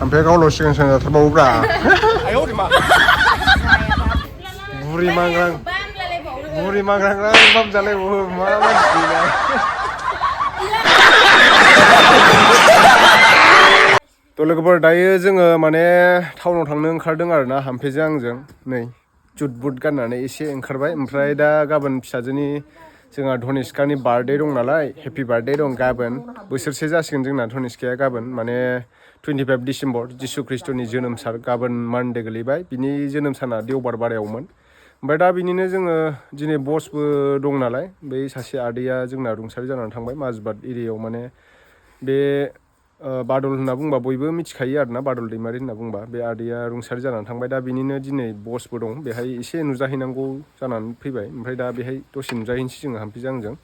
हामफाया गावल' सिगां सिगां जाथारबावोब्रा बुरि मांग्रां बाम जालायबावो मा मानसि बेलाय थ' लोगोफोर दायो जोङो माने टाउनाव थांनो ओंखारदों आरोना हामफेजों आंजों नै जुट बुट गाननानै एसे ओंखारबाय ओमफ्राय दा गाबोन फिसाजोनि जोंहा धनिस्कानि बार्थडे दं नालाय हेपि बार्थडे दं गाबोन बोसोरसे जासिगोन जोंना धनिस्काया गाबोन माने 25 डिसेम्बर जिसु ख्रिस्ट'नि जोनोम सान गाबोन मानडे गोलैबाय बिनि जोनोम साना देवबार बारायावमोन ओमफ्राय दा बिनिनो जोङो दिनै बसबो दं नालाय बै सासे आदैया जोंना रुंसारि जानानै थांबाय माजबाद एरियायाव माने बे बादल होनना बुंबा बयबो मिथिखायो आरोना बादल दैमारि होनना बुंबा बे आदैया रुंसारि जानानै थांबाय दा बिनिनो दिनै बसबो दं बेहाय एसे नुजाहैनांगौ जानानै फैबाय ओमफ्राय दा बेहाय दसे नुजाहैनोसै जोङो हामफिजों आंजों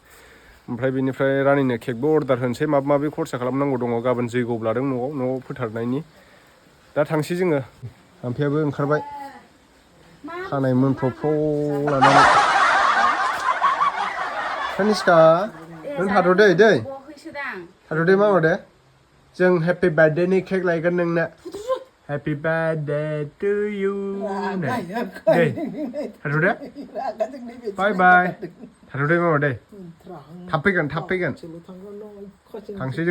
ओमफ्राय बेनिफ्राय रानिनो केकबो अर्डार होनोसै माबा माबि खरसा खालामनांगौ दङ गाबोन जैग'बो लादों न'आव फोथारनायनि दा थांसै जोङो हामफियाबो ओंखारबाय खानाय मोनफ्रफ्राव लानानै धनिस्का नों थाथ'दे थाथ'दे मामा दे जों हेपि बार्थडेनि केक लायगोन नोंनो हेपि बार्थडे टु इउ दे थाथ'दे बाय बाय थाथ'दे मामा दे थाब फैगोन थांसै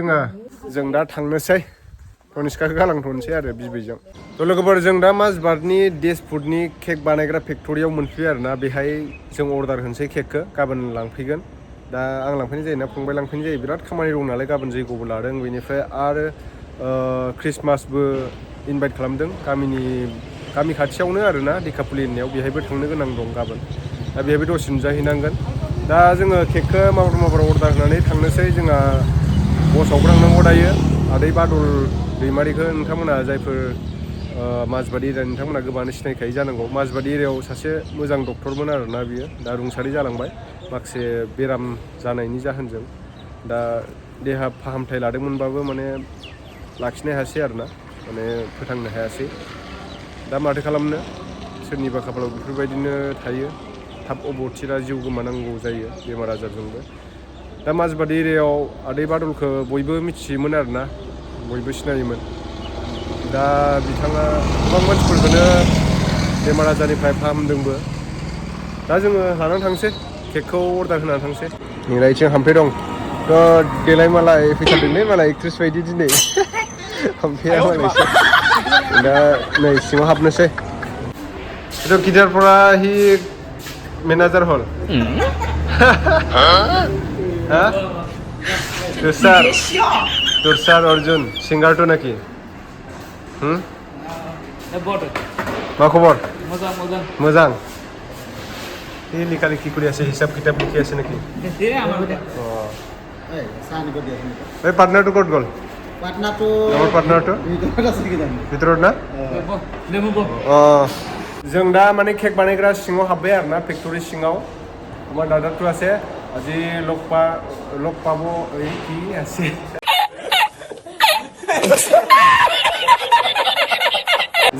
जों दा थांनोसै धनिस्काखौ गालांथ'नोसै आरो बिबैजों थ' लोगोफोर जों दा माजबादनि देश फुडनि केक बानायग्रा फेक्ट'रियाव मोनफैबाय आरोना बेहाय जों अर्डार होनोसै केकखौ गाबोन लांफैगोन दा आं लांफैनाय जायोना फंबाय लांफैनाय जायो बिराद खामानि दं नालाय गाबोन जैग'बो लादों बेनिफ्राय आरो ख्रिस्टमासबो इनभाइट खालामदों गामि खाथियावनो आरोना दिखापुलि होननायाव बेहायबो थांनो गोनां दं गाबोन दा बेहायबो दसे नुजाहैनांगोन दा जोङो केकखौ माबार अर्डार होनानै थांनोसै जोंहा बसावबो थांनांगौ दायो आदै बादल दैमारिखौ नोंथांमोना जायफोर माजबाद एरियानि नोंथांमोना गोबाङानो सिनायखायो जानांगौ माजबाद एरियायाव सासे मोजां डक्टरमोन आरोना बियो दा रुंसारि जालांबाय माखासे बेराम जानायनि जाहोनजों दा देहा फाहामथाय लादोंमोनबाबो माने लाखिनो हायासै आरोना माने फोथांनो हायासै दा माथो खालामनो सोरनिबा खाफालाव बेफोरबायदिनो थायो थाब अबथिरा जिउ गोमानांगौ जायो बेमार आजारजोंबो दा माजबाद एरियायाव आदै बादलखौ बयबो मिथियोमोन आरोना बयबो सिनायोमोन दा बिथाङा गोबां मानसिफोरखौनो बेमार आजारनिफ्राय फाहामदोंबो दा जोङो लानानै थांसै केकखौ अर्डार होनानै थांसै नेनायथिं हामफे दं थ' देलाय मालाय फैथारदोंलै मालाय एक्ट्रिस बायदि दिनै हामफेया मालायसो दा नै सिङाव हाबनोसै थ' गिटारफोरा हि मेनेजार हल तुषार अर्जुन सिंगार तो नाকি मा खबर मोजां এই লিখা লিখি কৰি আছে হিচাপ কিতাপ লিখি আছে নেকি এই পাৰ্টনাৰটো ক'ত গ'ল আমাৰ পাৰ্টনাৰটো ভিতৰত না जों दा माने केक बानायग्रा सिङाव हाबबाय आरोना फेक्टरि सिङाव আমাৰ দাদাটো আছে আজি লগ পাব এই কি আছে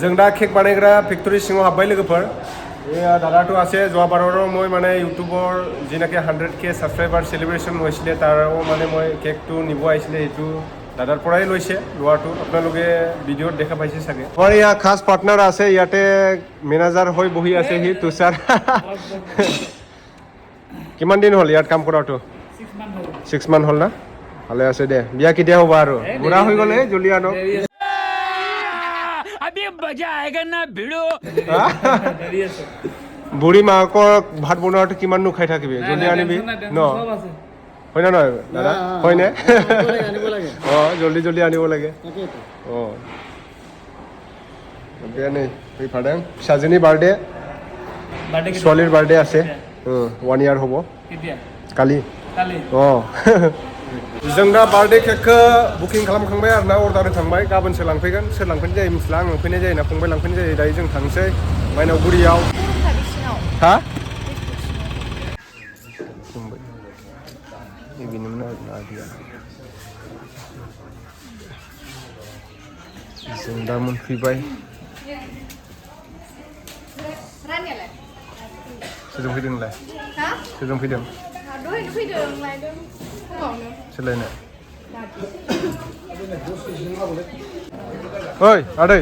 जों दा केक बानायग्रा फेक्टरि सिङाव हाबबाय लोगोफोर দাদাটো আছে যোৱা বাৰৰ মই মানে ইউটিউবৰ যিনাকি 100K ছাবস্ক্ৰাইবাৰ চেলিব্ৰেশ্যন হৈছিলে তাৰ মানে মই কেকটো নিব আহিছিলে এইটো দাদাৰ পৰাই লৈছে লোৱাটো আপোনালোকে ভিডিঅ'ত দেখা পাইছে চাগে আমাৰ ইয়াৰ খাস পাৰ্টনাৰ আছে ইয়াতে মেনেজাৰ হৈ বহি আছে হি তুষাৰ কিমান দিন হ'ল ইয়াত কাম কৰাটো 6 মান হ'ল না ভালে আছে দে বিয়া কেতিয়া হ'ব আৰু বুঢ়া হৈ গ'লে জলদি আনক বুঢ়ী মাকক ভাত বনোৱাটো কিমাননো খাই থাকিবি জলদি আনিবি ন হয় না নহয় দাদা হয়নে অঁ জলদি আনিব লাগে অঁ বেয়া নেই फैफादों फिसाजोनि बार्थडे ছোৱালীৰ बार्थडे আছে 1 ইয়াৰ হ'ব কালি जों दा बार्थडे केकखौ बुकिं खालामखांबाय आरोना अर्डार होखांबाय गाबोनसो लांफैगोन सोर लांफैनाय जायो मिथिला आं लांफैनाय जायो ना फंबाय लांफैनाय जायो दायो जों थांसै माइनावगुरियाव हा बेनोमोन आरोना आदिया जों दा मोनफैबाय सोरजों फैदों नोंलाय सोरजों फैदों दहायनो फैदों लायदों फुङावनो सोलायनो ओइ आदै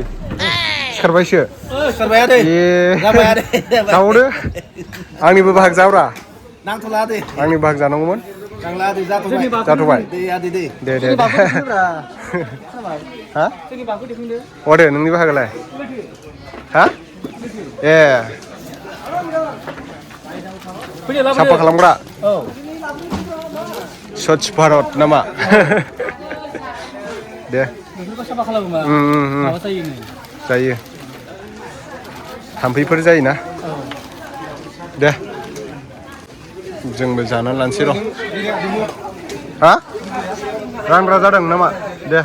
सिखारबायसो सिखारबाय आदै जाबाय आदै जाबावदो आंनिबो बाहाग जाब्रा नांथ'ला आदै आंनि बाहाग जानांगौमोन नांला आदै जाथ'बाय दे आदै दे दे हा अदे नोंनि बाहागोलाय हा ए साफा खालामग्रा स्वच्छ भारत नामा दे बेफोरखौ साफा खालामोबा माबा जायो जायो थाम्फैफोर जायोना दे जोंबो जानानै लानोसै र' हा रानग्रा जादों नामा दे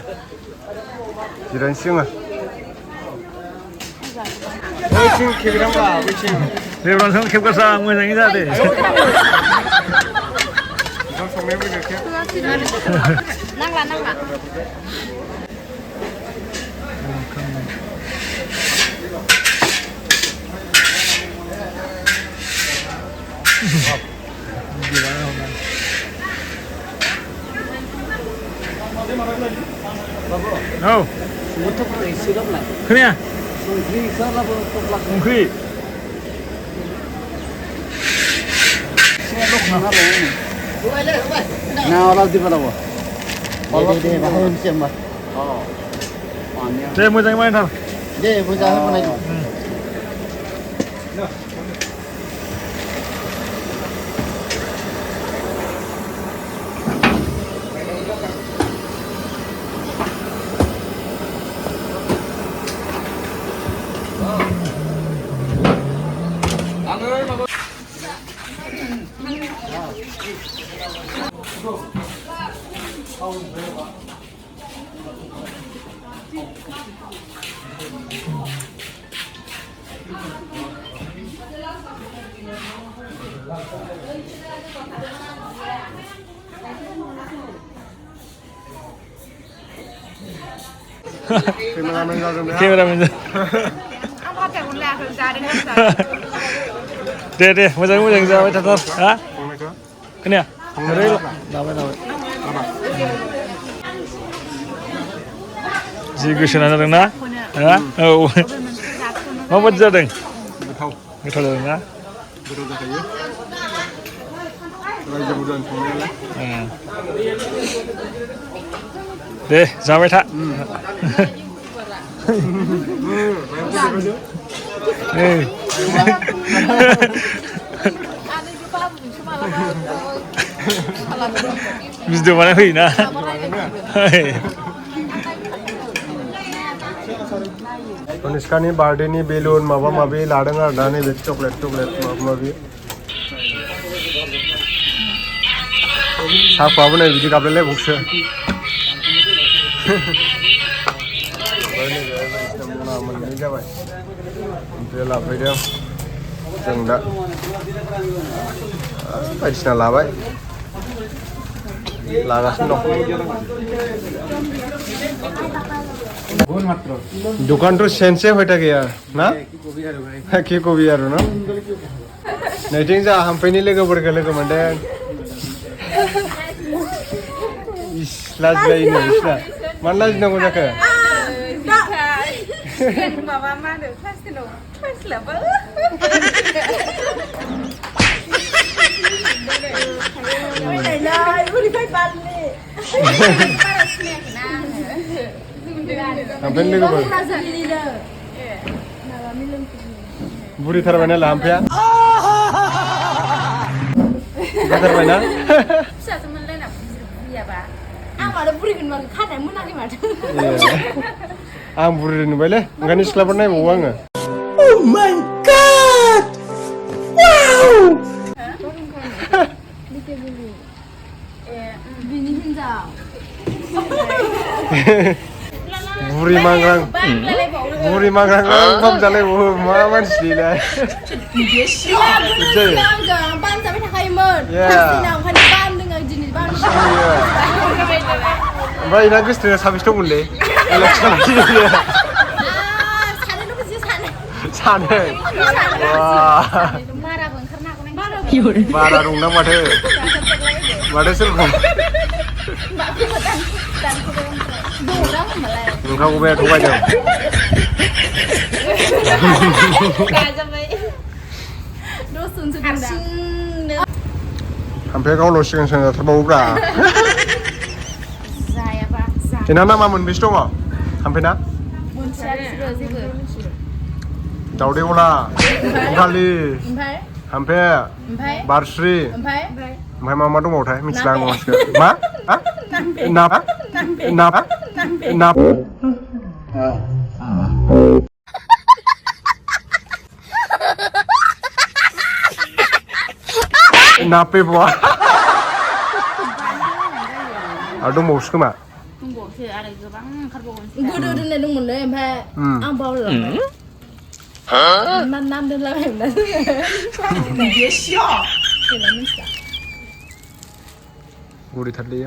जिरायनोसै जोङो रेबरानजों खेबगासा मोजाङै जादे नांला नांला औ खोनाया संख्रि दे मोजाङै बानायथार दे मोजाङै बानायदो केमेरामेन आं फाथाखौनो लायाखै जादों दे मोजाङै जाबाय थाथार हा खोनाया लाबाय जि गोसो जादों ना हा औ माबायदि जादों गोथाव जादों ना गोथाव जाखायो रायजो बुरजानि संनायालाय दे जाबाय था भिडिअ बानाय फैयोना धनिष्कानि बार्थडेनि बेलुन माबा माबि लादों आरो ना नैबे चकलेट माबा माबि साफाबो नै बिदि गाबलायलायबावसो मना मोननै जाबाय ओमफ्राय लाफैदों जों दा बायदिसिना लाबाय लागासिनो दं दखान तो सेन्से होता गया ना कि कबि आरो ना नैथिं जा हामफैनि लोगोफोरखौ लोगो मोनदों इस लाजिलायोनो बिसिना मानो लाजिनांगौ जाखो माबा मा होनो क्लासटेनाव फरायस्लाबा ओरैबाय बारले बारा सिनायाखैना हामफैनि लोगोफोर बुरिथारबायना हामफैया बुरिथारबायना फिसाजो मोनलायना बुरियाबा आं मानो बुरिगोन मा खानाय मोनाखै माथो आं बुरि नुबायलै ओंखायनो सिख्लाफोर नायबावो आङो बुरि मांग्रां ओंखाम जालायबावो मा मानसिलाय बानजाबाय थाखायोमोन ओमफ्राय इना गोसोथोना साबेसे दंमोनलै सानै बारा दंना माथो सोरखौ नोंथांखौ बे थगायदों गाजाबाय दसजनसो हारसिंनो थाम्फैया गावल' सिगां सिगां जाथारबावोब्रा जायाबा जा बेना नामा मोनबेसे दङ थाम्फैना मोनथिया जेबो दावदै गला खालि ओमफ्राय थाम्फे ओमफ्राय बारस्रि ओमफ्राय ओमफ्राय मा दंबावोथाय मिथिला आं मानसिखौ मा ना ना ना नापे बवा आरो दंबावोसो खोमा दंबावोसो आरो गोबां ओंखारबावगोनसो गोदो दोननाय दंमोनलै ओमफ्राय आं बावलांबाय नाम दोनलाबायोमोन ना गुरैथारलै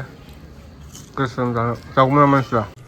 गोसोम जागौमोन नामा मानसिफ्रा